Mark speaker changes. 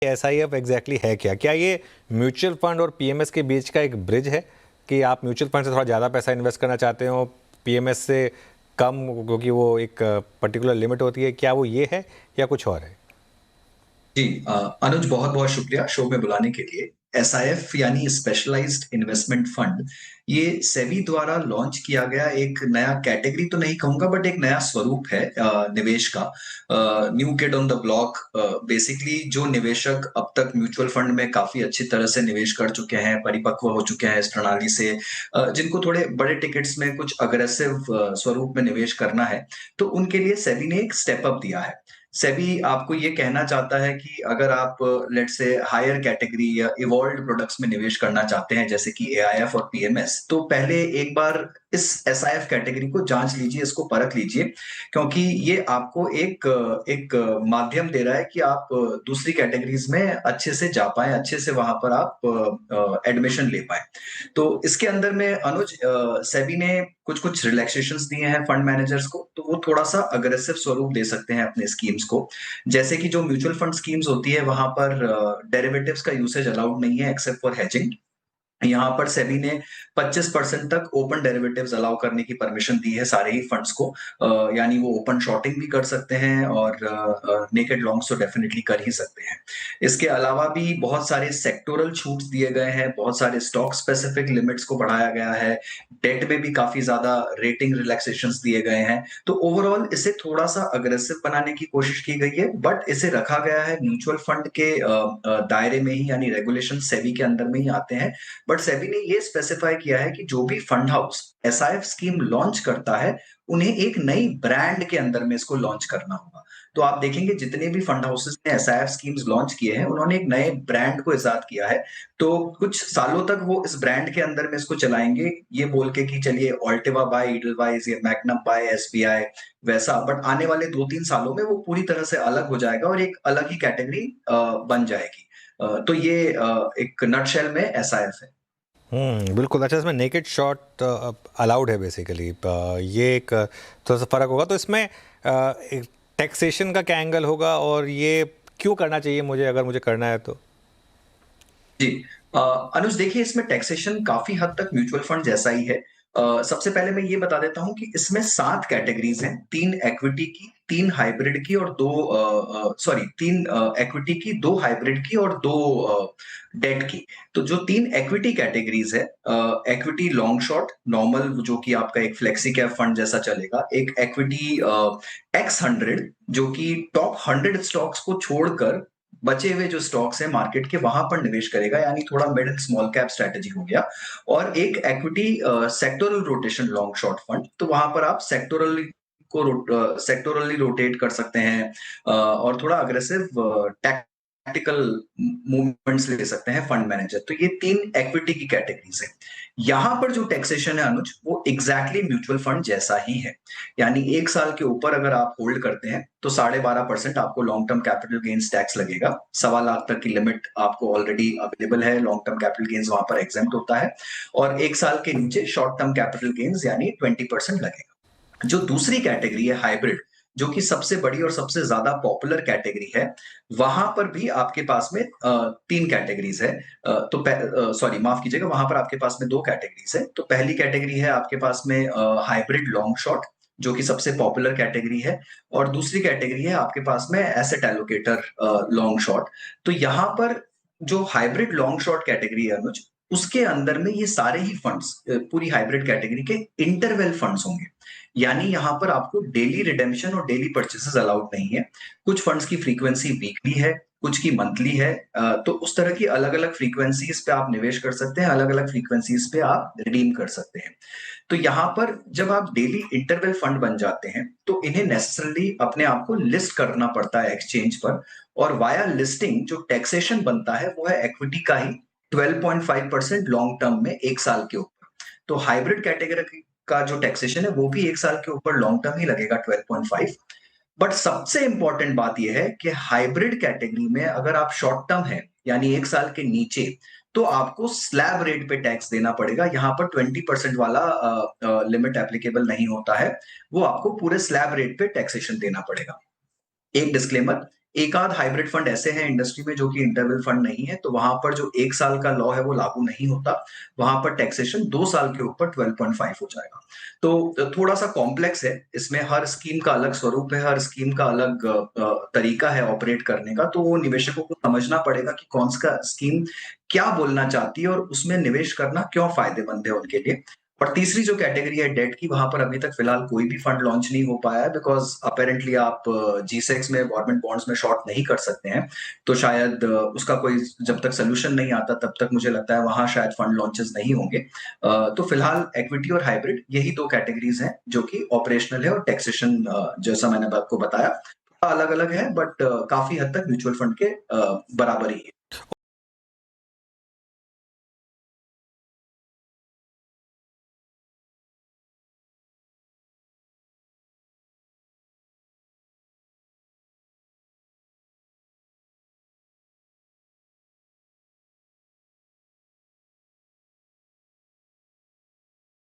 Speaker 1: SIF exactly है क्या? क्या ये म्यूचुअल फंड और पीएमएस के बीच का एक ब्रिज है कि आप म्यूचुअल फंड से थोड़ा ज़्यादा पैसा इन्वेस्ट करना चाहते हो, पीएमएस से कम, क्योंकि वो एक पर्टिकुलर लिमिट होती है? क्या वो ये है या कुछ और है?
Speaker 2: जी अनुज, बहुत बहुत शुक्रिया शो में बुलाने के लिए। एसआईएफ यानी स्पेशलाइज्ड इन्वेस्टमेंट फंड, ये सेबी द्वारा लॉन्च किया गया एक नया कैटेगरी तो नहीं कहूंगा, बट एक नया स्वरूप है निवेश का। New kid on the block. Basically जो निवेशक अब तक म्यूचुअल फंड में काफी अच्छी तरह से निवेश कर चुके हैं, परिपक्व हो चुके हैं इस प्रणाली से, जिनको थोड़े बड़े टिकट्स में कुछ अग्रेसिव स्वरूप में निवेश करना है, तो उनके लिए सेबी ने एक स्टेप अप दिया है। सेबी आपको ये कहना चाहता है कि अगर आप लेट्स से हायर कैटेगरी या इवॉल्व्ड प्रोडक्ट्स में निवेश करना चाहते हैं, जैसे कि एआईएफ और पीएमएस, तो पहले एक बार इस एसआईएफ कैटेगरी को जांच लीजिए, इसको परख लीजिए, क्योंकि ये आपको एक एक माध्यम दे रहा है कि आप दूसरी कैटेगरीज में अच्छे से जा पाएं, अच्छे से वहां पर आप एडमिशन ले पाएं। तो इसके अंदर में अनुज, सेबी ने कुछ कुछ रिलैक्सेशंस दिए हैं फंड मैनेजर्स को, तो वो थोड़ा सा अग्रेसिव स्वरूप दे सकते हैं अपने स्कीम्स को। जैसे कि जो म्यूचुअल फंड स्कीम्स होती है, वहां पर डेरिवेटिव्स का यूसेज अलाउड नहीं है एक्सेप्ट फॉर हेजिंग। यहाँ पर सेबी ने 25% तक ओपन डेरिवेटिव्स अलाउ करने की परमिशन दी है सारे ही फंड्स को। यानी वो ओपन शॉर्टिंग भी कर सकते हैं और नेकेड लॉन्ग्स तो डेफिनेटली कर ही सकते हैं। इसके अलावा भी बहुत सारे सेक्टोरल छूट्स दिए गए हैं, बहुत सारे स्टॉक स्पेसिफिक लिमिट्स को बढ़ाया गया है, डेट में भी काफी ज्यादा रेटिंग रिलैक्सेशंस दिए गए हैं। तो ओवरऑल इसे थोड़ा सा अग्रेसिव बनाने की कोशिश की गई है, बट इसे रखा गया है म्यूचुअल फंड के दायरे में ही, यानी रेगुलेशन सेबी के अंदर में ही आते हैं। बट सेबी ने ये स्पेसिफाई किया है कि जो भी fund house SIF scheme launch करता है, उन्हें एक नई ब्रांड के अंदर में इसको लॉन्च करना होगा। तो आप देखेंगे जितने भी फंड हाउसेस ने एसआईएफ स्कीम्स लॉन्च किए हैं, उन्होंने एक नए ब्रांड को इजाद किया है। तो कुछ सालों तक वो इस ब्रांड के अंदर में इसको चलाएंगे, ये बोल के कि चलिए ऑल्टिवा बाय ईडलवाइज या मैग्नम बाय एसबीआई वैसा। बट आने वाले 2-3 सालों में वो पूरी तरह से अलग हो जाएगा और एक अलग ही कैटेगरी बन जाएगी। तो ये एक नटशेल में एसआईएफ है।
Speaker 1: बिल्कुल। अच्छा, इसमें नेकेड शॉट अलाउड है बेसिकली, ये एक थोड़ा सा फर्क होगा। तो इसमें टैक्सेशन का क्या एंगल होगा और ये क्यों करना चाहिए मुझे, अगर मुझे करना है तो?
Speaker 2: जी अनुज, देखिए इसमें टैक्सेशन काफी हद तक म्यूचुअल फंड जैसा ही है। सबसे पहले मैं ये बता देता हूं कि इसमें 7 कैटेगरीज हैं, 3 इक्विटी की, 3 हाइब्रिड की और 2 सॉरी 3 इक्विटी की, 2 हाइब्रिड की और 2 डेट की। तो जो 3 इक्विटी कैटेगरीज है, इक्विटी लॉन्ग शॉर्ट नॉर्मल, जो कि आपका एक फ्लेक्सी कैप फंड जैसा चलेगा, एक इक्विटी X100 जो कि टॉप 100 स्टॉक्स को छोड़कर बचे हुए जो स्टॉक्स हैं मार्केट के, वहां पर निवेश करेगा, यानी थोड़ा mid and small cap strategy हो गया। और एक equity sectoral rotation long short fund, तो वहां पर आप सेक्टोरली रोटेट कर सकते हैं और थोड़ा अग्रेसिव टैक्टिकल मूवमेंट्स ले सकते हैं फंड मैनेजर। तो ये 3 इक्विटी की कैटेगरीज है। यहां पर जो टैक्सेशन है अनुज, वो एग्जैक्टली म्यूचुअल फंड जैसा ही है। यानी 1 साल के ऊपर अगर आप होल्ड करते हैं तो 12.5% आपको long term capital gains tax लगेगा। 1.25 लाख तक की लिमिट आपको ऑलरेडी अवेलेबल है, लॉन्ग टर्म कैपिटल गेन्स वहां पर एग्जेम्प्ट होता है। और 1 साल के नीचे शॉर्ट टर्म कैपिटल गेन्स यानी 20% लगेगा। जो दूसरी कैटेगरी है हाइब्रिड, जो कि सबसे बड़ी और सबसे ज्यादा पॉपुलर कैटेगरी है, वहां पर भी आपके पास में 3 कैटेगरीज है। सॉरी माफ कीजिएगा, वहां पर आपके पास में 2 कैटेगरीज है। तो पहली कैटेगरी है आपके पास में हाइब्रिड लॉन्ग शॉर्ट, जो कि सबसे पॉपुलर कैटेगरी है। और दूसरी कैटेगरी है आपके पास में एसेट एलोकेटर लॉन्ग शॉर्ट। तो यहाँ पर जो हाइब्रिड लॉन्ग शॉर्ट कैटेगरी है अनुज, उसके अंदर में ये सारे ही फंड्स, पूरी हाइब्रिड कैटेगरी के इंटरवेल फंड्स होंगे। यानी यहाँ पर आपको डेली रिडेम्पशन और डेली परचेसेस अलाउड नहीं है। कुछ फंड्स की फ्रीक्वेंसी वीकली है, कुछ की मंथली है। तो उस तरह की अलग अलग फ्रीक्वेंसीज पे आप निवेश कर सकते हैं, अलग अलग फ्रीक्वेंसीज पे आप रिडीम कर सकते हैं। तो यहाँ पर जब आप डेली इंटरवल फंड बन जाते हैं, तो इन्हें नेसेसरली अपने आप को लिस्ट करना पड़ता है एक्सचेंज पर। और वाया लिस्टिंग जो टैक्सेशन बनता है वो है इक्विटी का ही 12.5% लॉन्ग टर्म में 1 साल के ऊपर। तो हाइब्रिड कैटेगरी का जो टैक्सेशन है वो भी 1 साल के ऊपर लॉन्ग टर्म ही लगेगा 12.5। बट सबसे इंपॉर्टेंट बात यह है कि हाइब्रिड कैटेगरी में अगर आप शॉर्ट टर्म है, यानी 1 साल के नीचे, तो आपको स्लैब रेट पे टैक्स देना पड़ेगा। यहाँ पर 20% वाला लिमिट एप्लीकेबल नहीं होता है, वो आपको पूरे स्लैब रेट पे टैक्सेशन देना पड़ेगा। एक डिस्क्लेमर, एक आध हाइब्रिड फंड ऐसे हैं इंडस्ट्री में जो कि इंटरवल फंड नहीं है, तो वहां पर जो 1 साल का लॉ है वो लागू नहीं होता। वहां पर टैक्सेशन 2 साल के ऊपर 12.5 हो जाएगा। तो थोड़ा सा कॉम्प्लेक्स है, इसमें हर स्कीम का अलग स्वरूप है, हर स्कीम का अलग तरीका है ऑपरेट करने का, तो वो निवेशकों को समझना पड़ेगा कि कौन सा स्कीम क्या बोलना चाहती है और उसमें निवेश करना क्यों फायदेमंद है उनके लिए। और तीसरी जो कैटेगरी है डेट की, वहां पर अभी तक फिलहाल कोई भी फंड लॉन्च नहीं हो पाया है, बिकॉज अपेरेंटली आप G-Secs में गवर्नमेंट बॉन्ड्स में शॉर्ट नहीं कर सकते हैं। तो शायद उसका कोई जब तक सोल्यूशन नहीं आता तब तक मुझे लगता है वहां शायद फंड लॉन्चेस नहीं होंगे। तो फिलहाल इक्विटी और हाइब्रिड यही दो कैटेगरीज हैं जो कि ऑपरेशनल है, और टैक्सेशन जैसा मैंने आपको बताया अलग अलग है, बट काफी हद तक म्यूचुअल फंड के बराबर ही है।